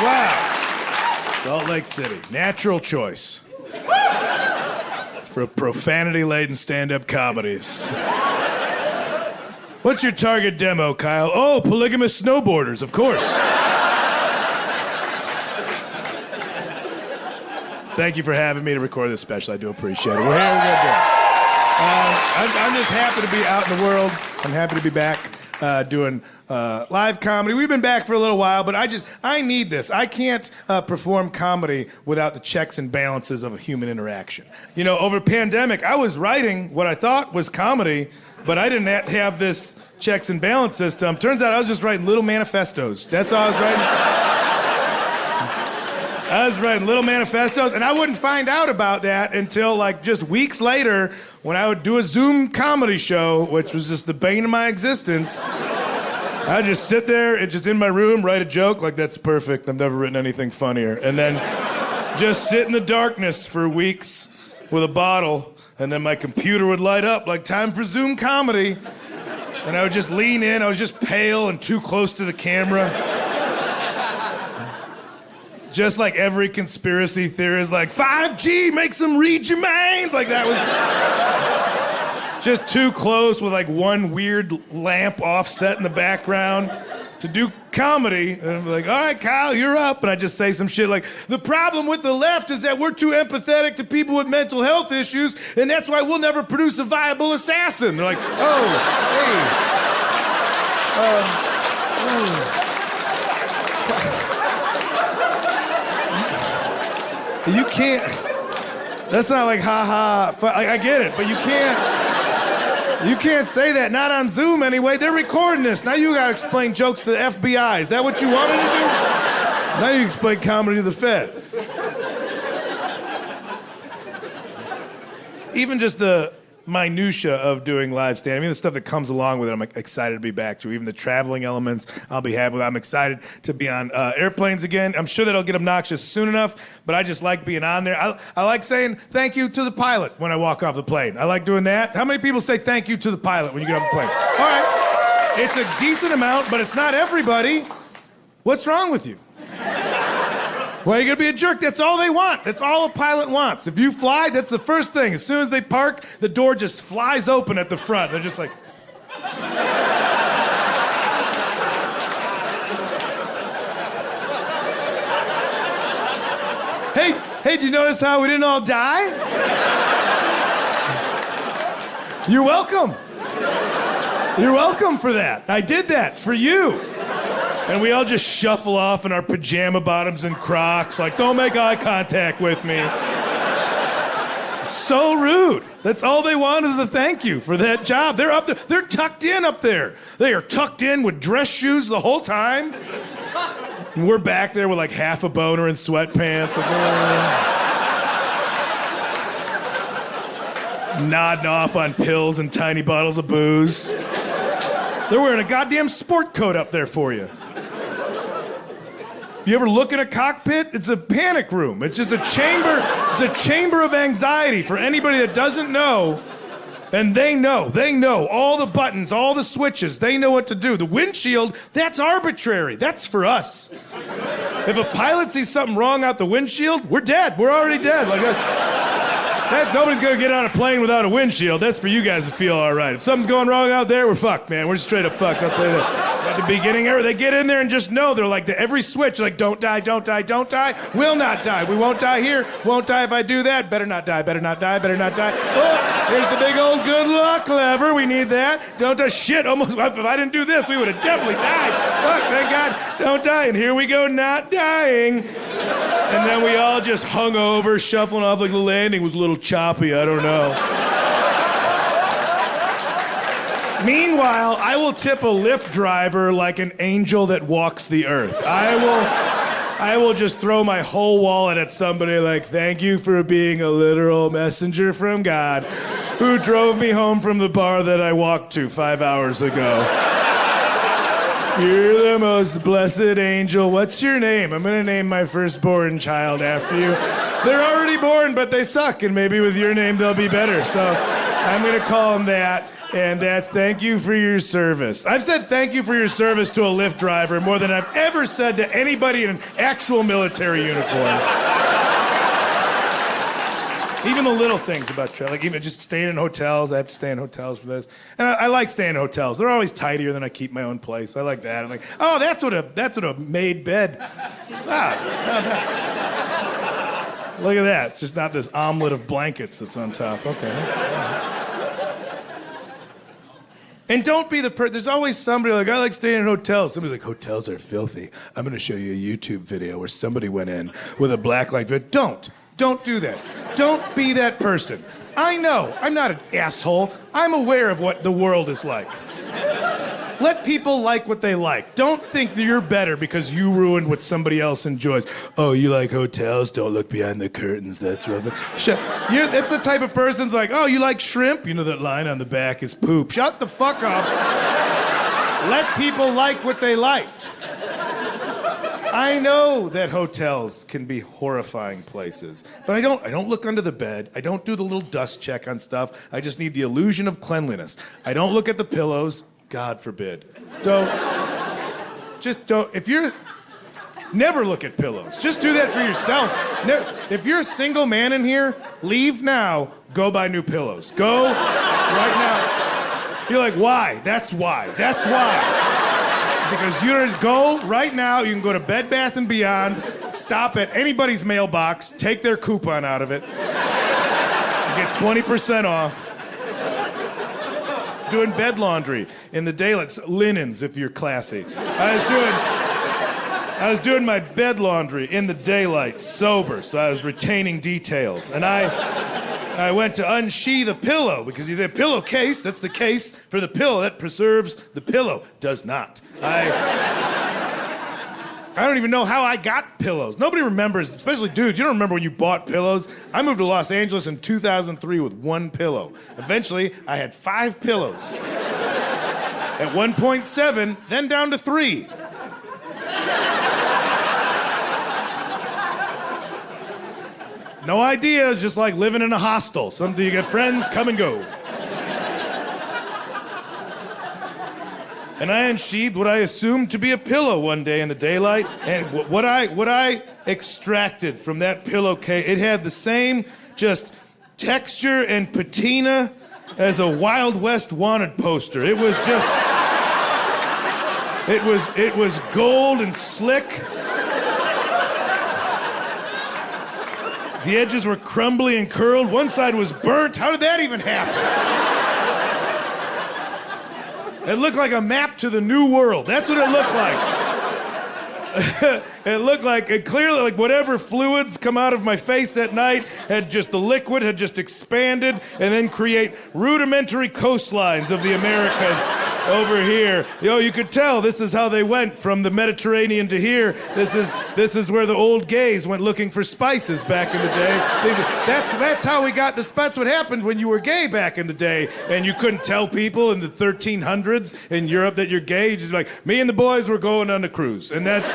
Wow. Salt Lake City. Natural choice for profanity-laden stand-up comedies. What's your target demo, Kyle? Oh, polygamous snowboarders, of course. Thank you for having me to record this special. I do appreciate it. We're here. We're going to do it. I'm just happy to be out in the world. I'm happy to be back doing live comedy. We've been back for a little while, but I need this. I can't perform comedy without the checks and balances of a human interaction. You know, over the pandemic, I was writing what I thought was comedy, but I didn't have this checks and balance system. Turns out I was just writing little manifestos. That's all I was writing. I was writing little manifestos, and I wouldn't find out about that until like just weeks later when I would do a Zoom comedy show, which was just the bane of my existence. I'd just sit there and just in my room, write a joke, like that's perfect, I've never written anything funnier. And then just sit in the darkness for weeks with a bottle, and then my computer would light up like time for Zoom comedy. And I would just lean in, I was just pale and too close to the camera. Just like every conspiracy theorist, like 5G makes them read your minds. Like that was just too close with like one weird lamp offset in the background to do comedy. And I'm like, all right, Kyle, you're up. And I just say some shit like, the problem with the left is that we're too empathetic to people with mental health issues, and that's why we'll never produce a viable assassin. They're like, oh, hey. You can't, that's not like ha-ha, I get it, but you can't say that, not on Zoom anyway. They're recording this. Now you gotta explain jokes to the FBI. Is that what you wanted to do? Now you explain comedy to the feds. Even just the minutia of doing live stand. I mean, the stuff that comes along with it, I'm excited to be back to. Even the traveling elements, I'll be happy with. I'm excited to be on airplanes again. I'm sure that'll get obnoxious soon enough, but I just like being on there. I like saying thank you to the pilot when I walk off the plane. I like doing that. How many people say thank you to the pilot when you get off the plane? All right. It's a decent amount, but it's not everybody. What's wrong with you? Well, you're gonna be a jerk. That's all they want. That's all a pilot wants. If you fly, that's the first thing. As soon as they park, the door just flies open at the front. They're just like... Hey, did you notice how we didn't all die? You're welcome. You're welcome for that. I did that for you. And we all just shuffle off in our pajama bottoms and Crocs, like, don't make eye contact with me. So rude. That's all they want is a thank you for that job. They're up there. They're tucked in up there. They are tucked in with dress shoes the whole time. And we're back there with like half a boner and sweatpants. Like, nodding off on pills and tiny bottles of booze. They're wearing a goddamn sport coat up there for you. You ever look in a cockpit? It's a panic room. It's just a chamber. It's a chamber of anxiety for anybody that doesn't know. And they know all the buttons, all the switches. They know what to do. The windshield, that's arbitrary. That's for us. If a pilot sees something wrong out the windshield, we're dead. We're already dead. Like nobody's gonna get on a plane without a windshield. That's for you guys to feel all right. If something's going wrong out there, we're fucked, man. We're just straight up fucked. I'll tell you that. At the beginning, they get in there and just know. They're like, every switch, like, don't die, don't die, don't die. Will not die. We won't die here. Won't die if I do that. Better not die, better not die, better not die. Oh, here's the big old good luck lever. We need that. Don't die. Shit, almost. If I didn't do this, we would have definitely died. Fuck, thank God. Don't die. And here we go, not dying. And then we all just hung over, shuffling off like the landing was a little choppy. I don't know. Meanwhile, I will tip a Lyft driver like an angel that walks the earth. I will just throw my whole wallet at somebody like, thank you for being a literal messenger from God who drove me home from the bar that I walked to 5 hours ago. You're the most blessed angel. What's your name? I'm gonna name my firstborn child after you. They're already born, but they suck, and maybe with your name they'll be better. So I'm gonna call him that. And that's thank you for your service. I've said thank you for your service to a Lyft driver more than I've ever said to anybody in an actual military uniform. Even the little things about travel, like even just staying in hotels. I have to stay in hotels for this. And I like staying in hotels. They're always tidier than I keep my own place. I like that. I'm like, oh, that's what a made bed. Look at that. It's just not this omelet of blankets that's on top. Okay. And don't be the there's always somebody like, I like staying in hotels. Somebody's like, hotels are filthy. I'm going to show you a YouTube video where somebody went in with a black light. Don't do that. Don't be that person. I know, I'm not an asshole. I'm aware of what the world is like. Let people like what they like. Don't think that you're better because you ruined what somebody else enjoys. Oh, you like hotels? Don't look behind the curtains. That's rough. That's the type of person's like, oh, you like shrimp? You know that line on the back is poop. Shut the fuck up. Let people like what they like. I know that hotels can be horrifying places, but I don't look under the bed. I don't do the little dust check on stuff. I just need the illusion of cleanliness. I don't look at the pillows. God forbid. Don't. If you're, never look at pillows. Just do that for yourself. If you're a single man in here, leave now, go buy new pillows. Go right now. You're like, why? That's why. Because you just go right now, you can go to Bed Bath & Beyond, stop at anybody's mailbox, take their coupon out of it, get 20% off. Doing bed laundry in the daylight, linens if you're classy. I was doing my bed laundry in the daylight, sober, so I was retaining details. And I went to unsheath the pillow because the pillowcase, that's the case for the pillow that preserves the pillow, does not. I don't even know how I got pillows. Nobody remembers, especially dudes. You don't remember when you bought pillows. I moved to Los Angeles in 2003 with one pillow. Eventually, I had 5 pillows. At 1.7, then down to 3. No idea. It's just like living in a hostel. Something you get friends, come and go. And I unsheathed what I assumed to be a pillow one day in the daylight. And what I extracted from that pillowcase, it had the same just texture and patina as a Wild West wanted poster. It was just, it was gold and slick. The edges were crumbly and curled. One side was burnt. How did that even happen? It looked like a map to the new world. That's what it looked like. It looked like, it clearly, like whatever fluids come out of my face at night the liquid had just expanded and then create rudimentary coastlines of the Americas over here. You could tell this is how they went from the Mediterranean to here. This is where the old gays went looking for spices back in the day. That's how we got the spots. What happened when you were gay back in the day and you couldn't tell people in the 1300s in Europe that you're gay. You just like, me and the boys were going on a cruise. And that's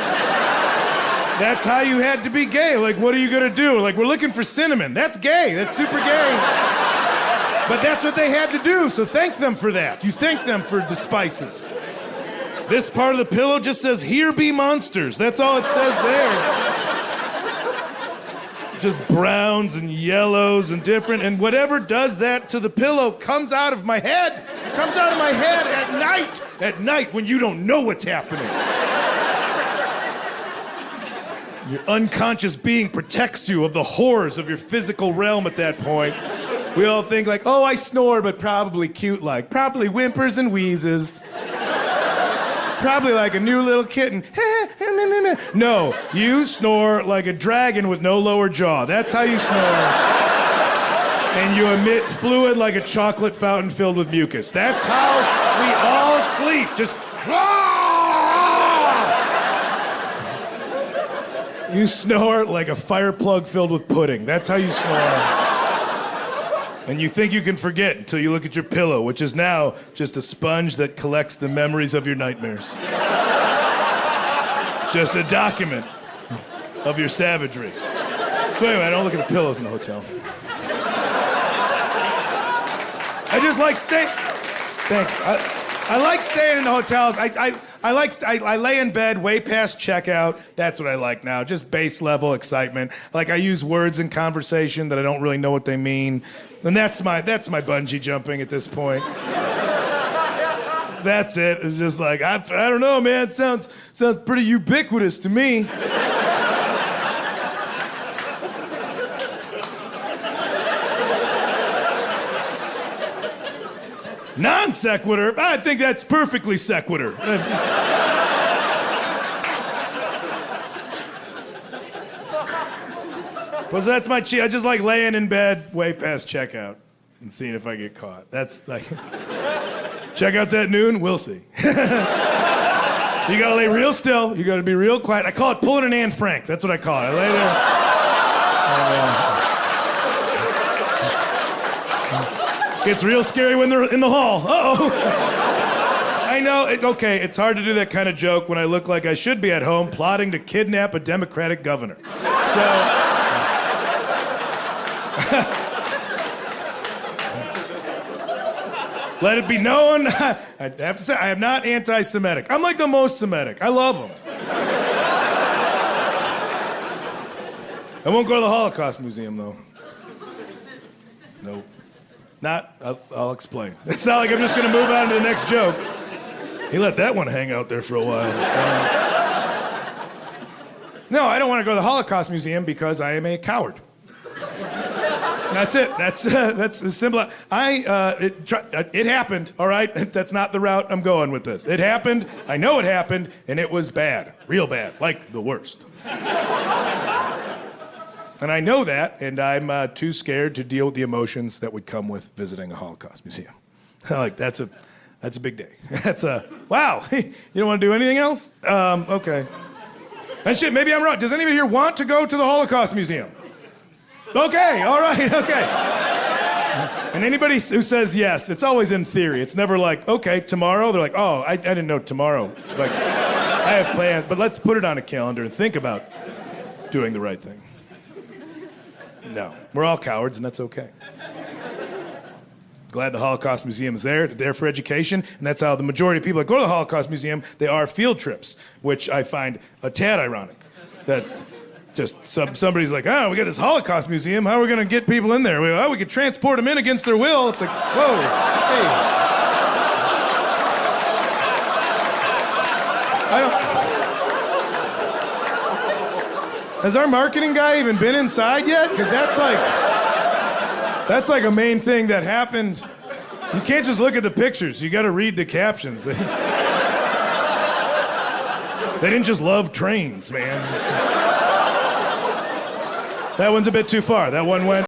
how you had to be gay. Like, what are you gonna do? Like, we're looking for cinnamon. That's gay. That's super gay. But that's what they had to do, so thank them for that. You thank them for the spices. This part of the pillow just says, here be monsters. That's all it says there. Just browns and yellows and different, and whatever does that to the pillow comes out of my head. Comes out of my head at night. At night when you don't know what's happening. Your unconscious being protects you of the horrors of your physical realm at that point. We all think like, oh, I snore, but probably cute-like. Probably whimpers and wheezes. Probably like a new little kitten. No, you snore like a dragon with no lower jaw. That's how you snore. And you emit fluid like a chocolate fountain filled with mucus. That's how we all sleep. Just... You snore like a fire plug filled with pudding. That's how you snore. And you think you can forget until you look at your pillow, which is now just a sponge that collects the memories of your nightmares. Just a document of your savagery. So anyway, I don't look at the pillows in the hotel. I just like Thank you. I like staying in the hotels. I lay in bed way past checkout. That's what I like now. Just base level excitement. Like I use words in conversation that I don't really know what they mean. And that's my bungee jumping at this point. That's it. It's just like, I don't know, man. It sounds pretty ubiquitous to me. Non sequitur? I think that's perfectly sequitur. Well, so that's my cheat. I just like laying in bed way past checkout and seeing if I get caught. That's like, checkout's at noon, we'll see. You gotta lay real still. You gotta be real quiet. I call it pulling an Anne Frank. That's what I call it. I lay there. It's real scary when they're in the hall. Uh-oh. I know, okay, it's hard to do that kind of joke when I look like I should be at home plotting to kidnap a Democratic governor. So... let it be known, I have to say, I am not anti-Semitic. I'm like the most Semitic. I love them. I won't go to the Holocaust Museum, though. Nope. I'll explain. It's not like I'm just gonna move on to the next joke. He let that one hang out there for a while. No, I don't want to go to the Holocaust Museum because I am a coward. That's it. That's as simple. It happened, all right? That's not the route I'm going with this. It happened, I know it happened, and it was bad. Real bad. Like the worst. And I know that, and I'm too scared to deal with the emotions that would come with visiting a Holocaust museum. Like, that's a big day. That's wow, you don't want to do anything else? Okay. And shit, maybe I'm wrong. Does anybody here want to go to the Holocaust Museum? Okay, all right, okay. And anybody who says yes, it's always in theory. It's never like, okay, tomorrow. They're like, oh, I didn't know tomorrow. It's like, I have plans, but let's put it on a calendar and think about doing the right thing. No, we're all cowards, and that's okay. Glad the Holocaust Museum is there. It's there for education, and that's how the majority of people that go to the Holocaust Museum, they are field trips, which I find a tad ironic. That just somebody's like, oh, we got this Holocaust Museum. How are we going to get people in there? We could transport them in against their will. It's like, whoa, hey. Has our marketing guy even been inside yet? Because that's like a main thing that happened. You can't just look at the pictures. You got to read the captions. They didn't just love trains, man. That one's a bit too far. That one went